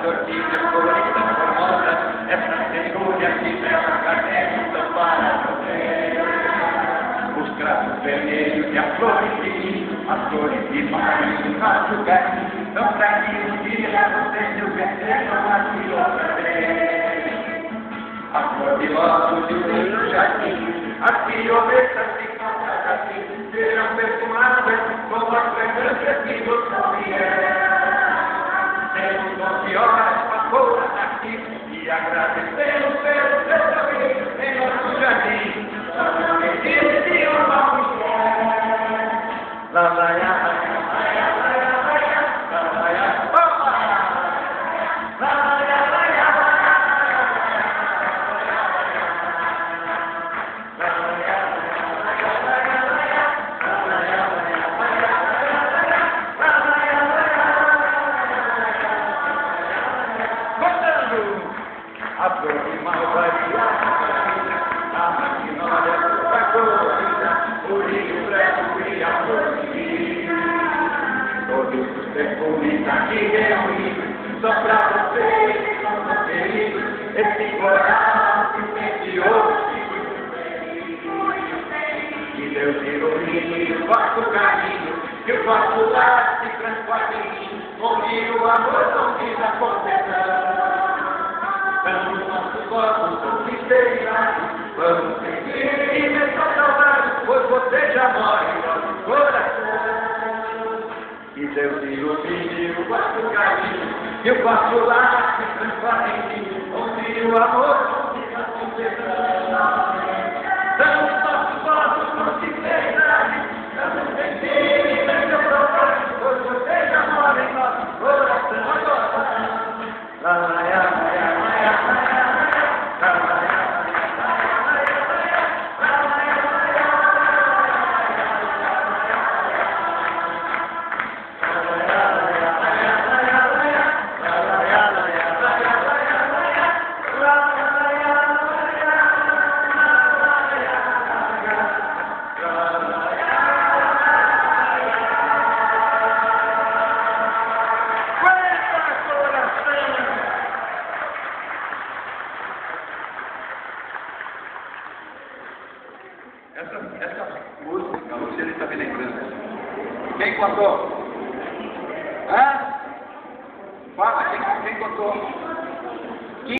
tortilha colorida, formosa, essa cenoura que leva canelos para você. Os cravos vermelhos e as flores de milho, as flores de maio, os machucados, são pra que um dia você se ofereçam aqui outra vez. A flor de lótus e o lindo jardim, as violetas que cantam assim, serão perfumadas como as fragrâncias que você vier. Temos 11 horas para fora daqui e agradecemos pelo seu caminho em nosso jardim. Só que existe uma mulher. Lá, lá, lá, lá. A flor de malvaria, a maquinória toda colorida, o rio branco e a flor de milho. Todos os perfumes aqui reunidos, só pra vocês, nosso querido, esse coral que sempre ouve. Que Deus ilumine o vosso caminho, que o vosso lar se transforme em mim, onde o amor não diz a concessão. Vamos nossos corpos com sinceridade, vamos seguir e mesmo saudade, pois você já mora em nosso coração. Que Deus ilumine o vosso caminho, que o vosso lar se transforme em mim, onde o amor não fica concessão. Vamos nossos corpos com sinceridade, vamos seguir e mesmo saudade, pois você já mora em nosso coração. Agora, essa música, você está me lembrando. Quem contou? Hã? Fala, quem contou?